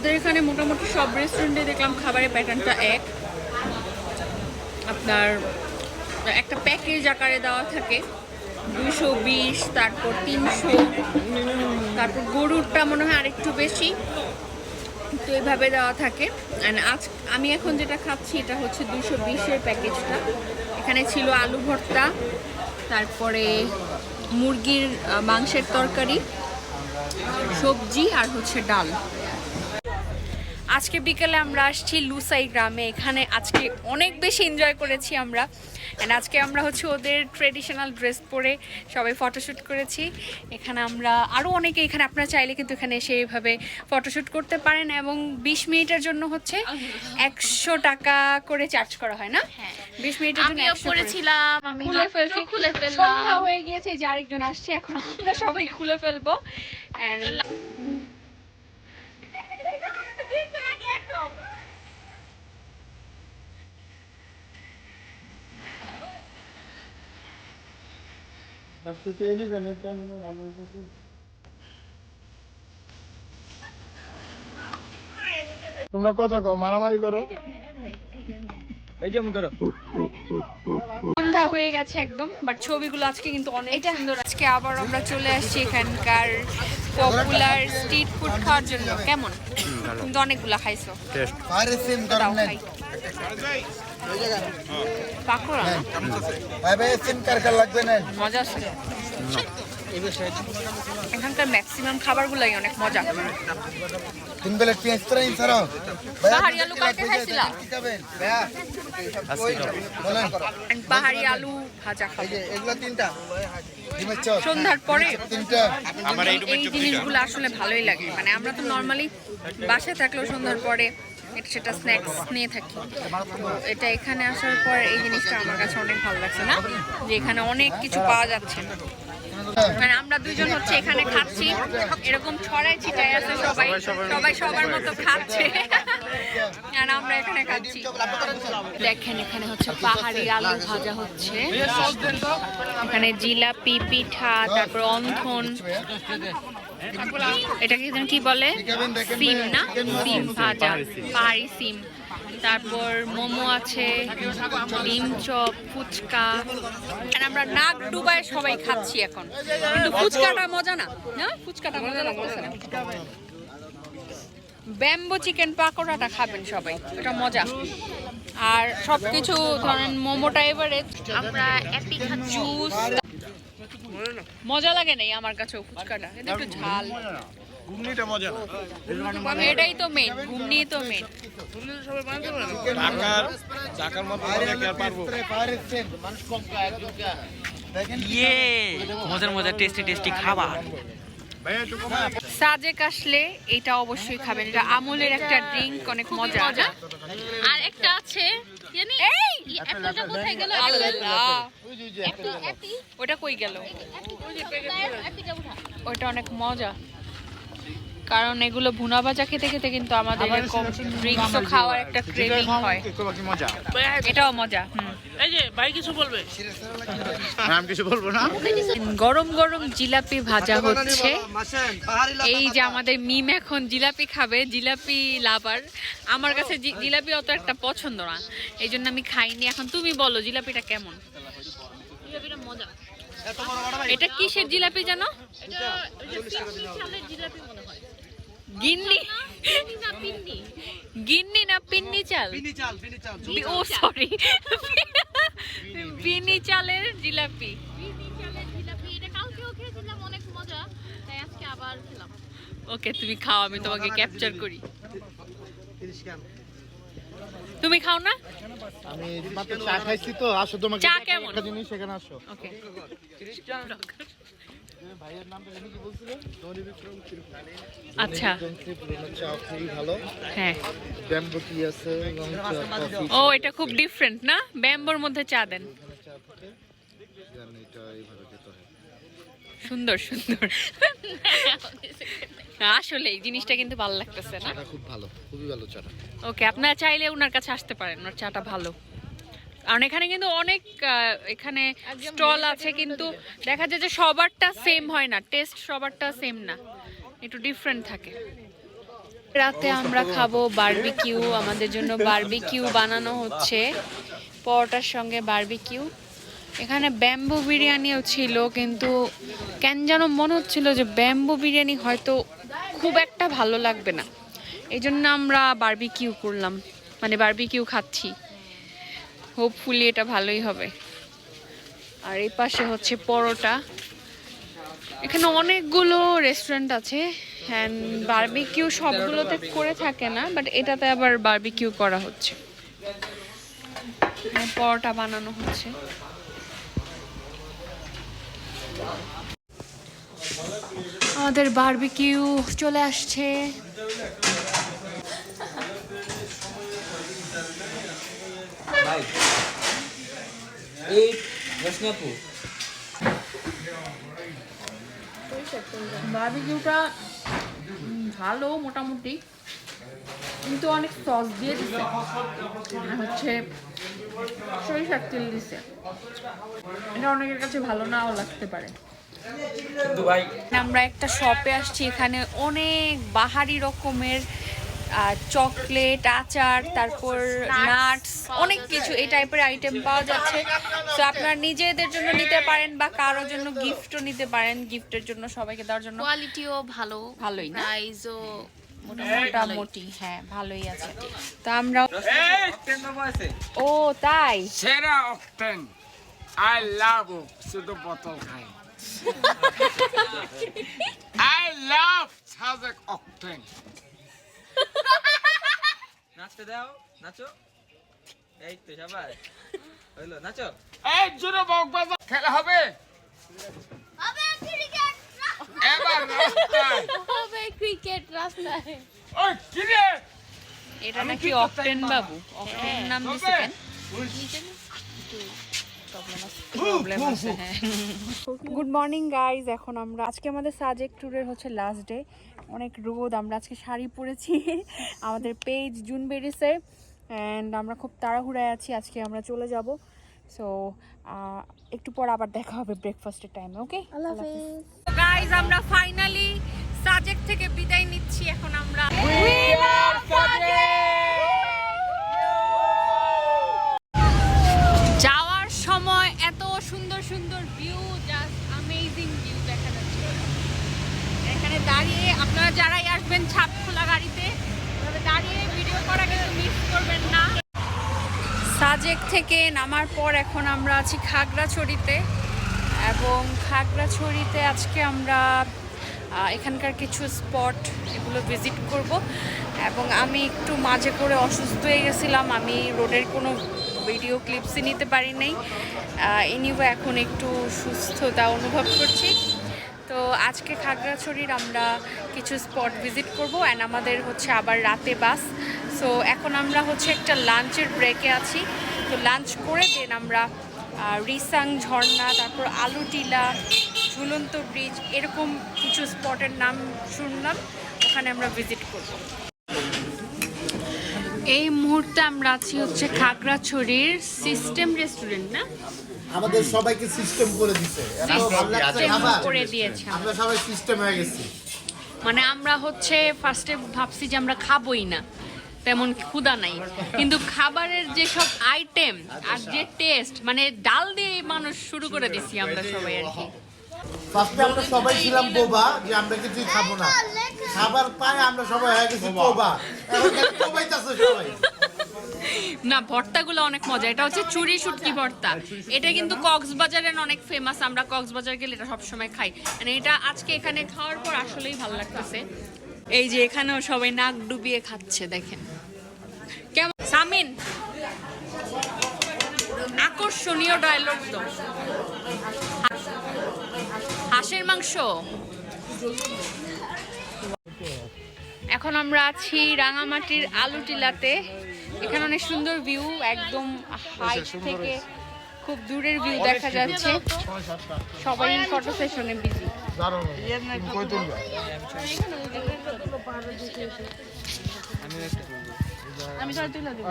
ওদের এখানে মোটামুটি সব রেস্টুরেন্টে দেখলাম খাবারের প্যাটার্নটা এক। আপনার একটা প্যাকেজ আকারে দেওয়া থাকে 220, তারপর 300, তারপর গরুরটা মনে হয় আরেকটু বেশি, তো এইভাবে দেওয়া থাকে। অ্যান্ড আজ আমি এখন যেটা খাচ্ছি এটা হচ্ছে 220-এর প্যাকেজটা। এখানে ছিল আলু ভর্তা, তারপরে মুরগির মাংসের তরকারি, সবজি আর হচ্ছে ডাল। আজকে বিকেলে আমরা আসছি লুসাই গ্রামে। এখানে আজকে অনেক বেশি এনজয় করেছি আমরা। অ্যান্ড আজকে আমরা হচ্ছে ওদের ট্রেডিশনাল ড্রেস পরে সবাই ফটোশ্যুট করেছি। এখানে আমরা আরও অনেকে, এখানে আপনারা চাইলে কিন্তু এখানে এসে এইভাবে ফটোশ্যুট করতে পারেন। এবং 20 মিনিটের জন্য হচ্ছে 100 টাকা করে চার্জ করা হয় না? 20 মিনিটের জন্য আমিও করেছিলাম, আমি খুলে ফেললাম। সন্ধ্যা হয়ে গিয়েছে, যে আরেকজন আসছে, এখন আমরা সবাই খুলে ফেলবো। অ্যান্ড তোমরা কথা কও, মারামারি করো। এই যেমন করো। সন্ধ্যা হয়ে গেছে একদম, বাট ছবিগুলো আজকে কিন্তু অনেক সুন্দর। আজকে আবার আমরা চলে আসছি এখানকার পপুলার স্ট্রিট ফুড খাওয়ার জন্য। কেমন? কিন্তু অনেকগুলা খাইছো। দাও খাই। পাকোড়া মজা আছে। এখানকার ম্যাক্সিমাম খাবারগুলাই অনেক মজা। পাহাড়ি আলু কালকে খাইছিলাম, পাহাড়ি আলু ভাজা খাবো সন্ধ্যার পরে। এই জিনিসগুলো আসলে ভালোই লাগে। মানে আমরা তো নর্মালি বাসায় থাকলেও সন্ধ্যার পরে এটা সেটা স্ন্যাক্স নিয়ে থাকি। এটা এখানে আসার পর এই জিনিসটা আমার কাছে অনেক ভালো লাগছে, না যে এখানে অনেক কিছু পাওয়া যাচ্ছে। মানে আমরা দুজন হচ্ছে এখানে খাচ্ছি, এরকম ছড়াই ছিটাই আছে, সবাই সবাই সবার মতো খাচ্ছে, আর আমরা এখানে খাচ্ছি। দেখেন এখানে হচ্ছে পাহাড়ি আলু ভাজা হচ্ছে, এখানে জিলাপি, পিঠা, তারপর অন্থন, এটাকে কি বলে, সিম না, সিম ভাজা, পাহাড়ি সিম, তারপর মোমো আছে, ডিম চপ, ফুচকা। আর আমরা নাক ডুবায় সবাই খাচ্ছি এখন। কিন্তু ফুচকাটা মজা না, না ফুচকাটা মজা লাগতেছে না। ব্যাম্বো চিকেন পাকোড়াটা খাবেন সবাই, এটা মজা। আর সবকিছু ধরেন মোমোটা এবারে আমরা অ্যাপি খাচ্ছি, জুস মজা লাগে নাই আমার কাছে ফুচকাটা, এটা একটু ঝাল। ঘুগনিটা মজা না, এটাই তো মেন, ঘুগনি তো মেন। ঢাকার মতো মজা কি আর পারবো? ইয়ে মজার মজার টেস্টি টেস্টি খাবার। সাজেক আসলে এটা অবশ্যই খাবেন, এটা আমুলের একটা ড্রিঙ্ক, অনেক মজা। আর একটা আছে জানি, এই অ্যাপেলটা কোথায় গেল? ওটা কই গেল? অ্যাপিটা উঠা। ওটা অনেক মজা, কারণ এগুলো ভুনা ভাজা খেতে খেতে কিন্তু আমাদের এরকম ড্রিঙ্কসও খাওয়ার একটা ক্রেভিং হয়। মজা, এটাও মজা। এই যে ভাই কিছু বলবে? আমি কিছু বলবো না। গরম গরম জিলাপি ভাজা হচ্ছে। এই যে আমাদের মিম এখন জিলাপি খাবে, জিলাপি লাভার। আমার কাছে জিলাপি অত একটা পছন্দ না, এই জন্য আমি খাইনি। এখন তুমি বলো জিলাপিটা কেমন? জিলাপিটা মজা। এটা কিসের জিলাপি জানো? এটা ওই যে পিন্নি চালের জিলাপি মনে হয়। গিন্নি না পিন্নি। গিন্নি না পিন্নি চাল? ও সরি, বিনি চালের জিলাপি। পিন্নি চালের জিলাপি, এটা কালকেও খেয়েছিলাম, অনেক মজা, তাই আজকে আবার খেলাম। ওকে তুমি খাও, আমি তোমাকে ক্যাপচার করি। তুমি খাও না? আমি মাত্র চা খাইছি তো, আসো তোমাকে চা কেমন? একটা জিনিস এখানে আসো। ওকে ভাইয়ের নামটা জানি কি বলছিল? ধনী বিক্রম ত্রিপুরা। আচ্ছা চা খুবই ভালো। হ্যাঁ, ব্যাম্বো টি আছে এবং কফি। ও এটা খুব ডিফারেন্ট না, ব্যাম্বোর মধ্যে চা দেন। চা থেকে জানি এটা এইভাবে খেতে হয়। সুন্দর সুন্দর, আসলে এই জিনিসটা কিন্তু ভালো লাগতেছে না। চাটা খুব ভালো, খুবই ভালো চাটা। ওকে, আপনারা চাইলে ওনার কাছে আসতে পারেন, ওনার চাটা ভালো। কারণ এখানে কিন্তু অনেক এখানে স্টল আছে, কিন্তু দেখা যায় যে সবারটা সেম হয় না, টেস্ট সবারটা সেম না, একটু ডিফারেন্ট থাকে। রাতে আমরা খাবো বারবিকিউ, আমাদের জন্য বারবিকিউ বানানো হচ্ছে পরোটার সঙ্গে বারবিকিউ। এখানে ব্যাম্বু বিরিয়ানিও ছিল, কিন্তু কেন যেন মনে হচ্ছিল যে ব্যাম্বু বিরিয়ানি হয়তো খুব একটা ভালো লাগবে না, এই জন্য আমরা বারবিকিউ করলাম, মানে বারবিকিউ খাচ্ছি। হোপফুলি এটা ভালোই হবে। আর এই পাশে হচ্ছে পরোটা। এখানে অনেকগুলো রেস্টুরেন্ট আছে, অ্যান্ড বারবিকিউ সবগুলোতে করে থাকে না, বাট এটাতে আবার বারবিকিউ করা হচ্ছে, পরোটা বানানো হচ্ছে। আমাদের বারবিকিউ চলে আসছে। বারবিকিউটা ভালো মোটামুটি, কিন্তু অনেক সস দিয়ে দিছে, হচ্ছে সরিষার তেল দিছে, এটা অনেকের কাছে ভালো নাও লাগতে পারে। আমরা একটা শপে আসছি, এখানে অনেক বাহারি রকমের চকলেট, আচার, তারপর নাটস, অনেক কিছু এই টাইপের আইটেম পাওয়া যাচ্ছে। তো আপনারা নিজেদের জন্য নিতে পারেন বা কারোর জন্য গিফটও নিতে পারেন, গিফটের জন্য সবাইকে দেওয়ার জন্য। কোয়ালিটিও ভালো, ভালোই না, প্রাইসও মোটামুটি হ্যাঁ ভালোই আছে। তো আমরা ও তাই সেরা অক্টেন, আই লাভ শুধু বোতল খাই। I love Sajek octane. নাচতে দাও, নাচো। এই তো সবাই হইলো, নাচো। এই জোরে বকবাজা খেলা হবে এবার রাস্তায়। হবে ক্রিকেট রাস্তায়। ওই কি রে, এটা নাকি অক্টেন বাবু, অক্টেন নাম দিছে কেন? গুড মর্নিং গাইজ, এখন আমরা আজকে আমাদের সাজেক ট্যুরের হচ্ছে লাস্ট ডে, অনেক রোদ, আমরা আজকে শাড়ি পরেছি, আমাদের পেজ জুন বেরিয়েছে অ্যান্ড আমরা খুব তাড়াহুড়ায় আছি, আজকে আমরা চলে যাব। সো একটু পর আবার দেখা হবে ব্রেকফাস্টের টাইমে। ওকে গাইজ, আমরা ফাইনালি সাজেক থেকে বিদায় নিচ্ছি। এখন আমরা যাওয়ার সময় এত সুন্দর সুন্দর ভিউ, জাস্ট অ্যামেজিং ভিউ দেখা যাচ্ছে। এখানে দাঁড়িয়ে আপনারা যারাই আসবেন ছাদ খোলা গাড়িতে, তবে দাঁড়িয়ে ভিডিও করা কিন্তু মিস করবেন না। সাজেক থেকে নামার পর এখন আমরা আছি খাগড়াছড়িতে, এবং খাগড়াছড়িতে আজকে আমরা এখানকার কিছু স্পট এগুলো ভিজিট করব। এবং আমি একটু মাঝে করে অসুস্থ হয়ে গেছিলাম, আমি রোডের কোনো ভিডিও ক্লিপসই নিতে পারি নাই, এনিওয়ে এখন একটু সুস্থতা অনুভব করছি। তো আজকে খাগড়াছড়ির আমরা কিছু স্পট ভিজিট করব, অ্যান্ড আমাদের হচ্ছে আবার রাতে বাস। সো এখন আমরা হচ্ছে একটা লাঞ্চের ব্রেকে আছি, তো লাঞ্চ করে দেন আমরা রিসাং ঝর্ণা, তারপর আলুটিলা, ঝুলন্ত ব্রিজ, এরকম কিছু স্পটের নাম শুনলাম, ওখানে আমরা ভিজিট করব। এই মুহূর্তে আমরা আছি হচ্ছে খাগড়াছড়ির সিস্টেম রেস্টুরেন্ট, না? আমাদের সবাইকে সিস্টেম করে দিছে, এত ভালো লাগছে সিস্টেম খাবার। করে দিয়েছে, আমরা সবাই সিস্টেম হয়ে গেছি। মানে আমরা হচ্ছে ফার্স্টে ভাবছি যে আমরা খাবোই না, তেমন ক্ষুধা নাই, কিন্তু খাবারের যে সব আইটেম আর যে টেস্ট, মানে ডাল দিয়ে মানুষ শুরু করে দিছি আমরা সবাই আর কি। ফার্স্টে আমরা সবাই ছিলাম বোবা যে আমরা কিছুই খাবো না, খাবার পায় আমরা সবাই হয়ে গেছি বোবা, এখন খালি বোবাইতাছে সবাই। না, ভর্তাগুলো অনেক মজা, এটা হচ্ছে চুরি শুটকি ভর্তা, এটা কিন্তু কক্সবাজারের অনেক ফেমাস, আমরা কক্সবাজার গেলে এটা সবসময় খাই, মানে এটা আজকে এখানে খাওয়ার পর আসলেই ভালো লাগতেছে। এই যে এখানেও সবাই নাক ডুবিয়ে খাচ্ছে, দেখেন কেমন। সামিন, আকর্ষণীয় ডায়লগ তো। হাঁসের মাংস। এখন আমরা আছি রাঙামাটির আলুটিলাতে, এখানে অনেক সুন্দর ভিউ, একদম হাইট থেকে খুব দূরের ভিউ দেখা যাচ্ছে, সবাই ফটো সেশনে বিজি। আমি সব তুলে দেব।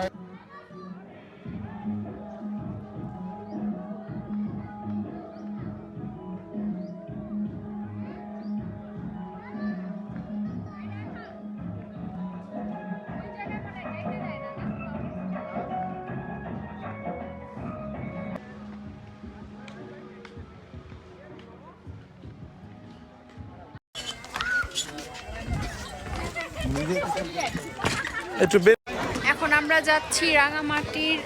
একটু বের এখন আমরা যাচ্ছি রাঙামাটির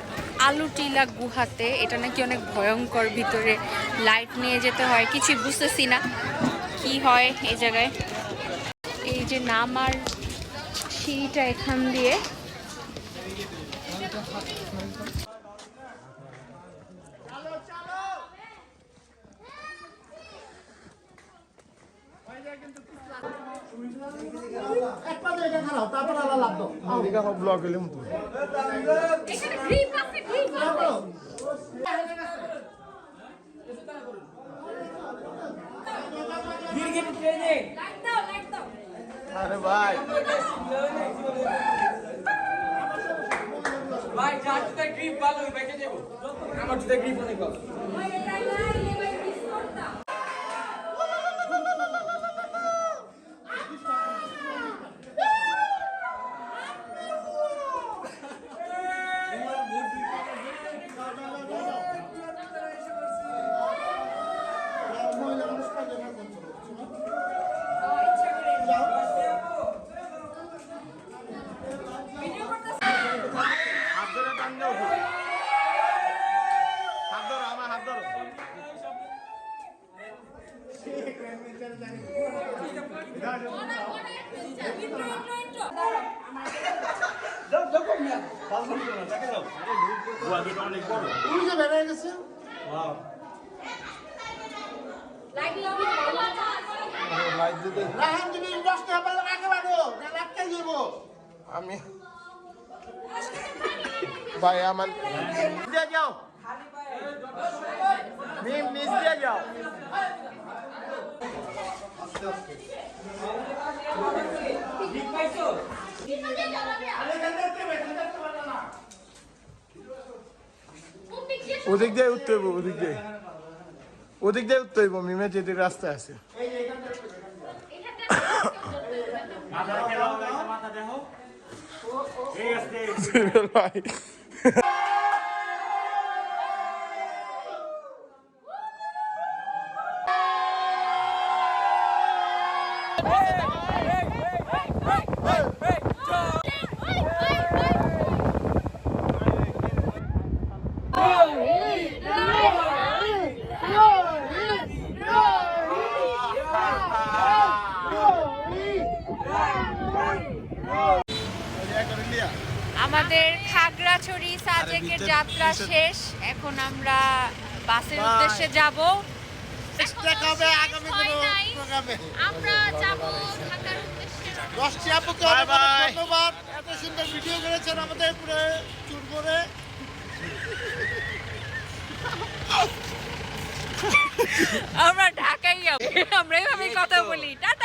আলুটিলা গুহাতে। এটা নাকি অনেক ভয়ঙ্কর, ভিতরে লাইট নিয়ে যেতে হয়, কিছু বুঝতেছি না কি হয় এই জায়গায়। এই যে নামার সিঁড়িটা এখান দিয়ে। ব্লগ এলাম তো আরে ভাই ভাই যার জুতা গ্রিপ ভালো ওই ব্যাগে দেবো আমার জুতা গ্রিপ অনেক ভালো হাত ধরে টান দাও হাত ধরো আমার হাত ধরো আমি ভাই আমার দিয়ে যাও মিম নিচ দিয়ে যাও ওদিক দিয়ে উঠতে হইব ওদিক দিয়ে উঠতে হইব মিমের যেদিকে রাস্তা আছে ভাই আমাদের খাগড়াছড়ি সাজেকের যাত্রা শেষ। এখন আমরা বাসের উদ্দেশ্যে যাব। আমরা যাব ঢাকার উদ্দেশ্যে। দশটি আপুকে অনেক অনেক ধন্যবাদ, এত সুন্দর ভিডিও করেছেন আমাদের পুরো চুর করে। আমরা ঢাকায় যাবো, আমরা এইভাবে কথা বলি। টাটা।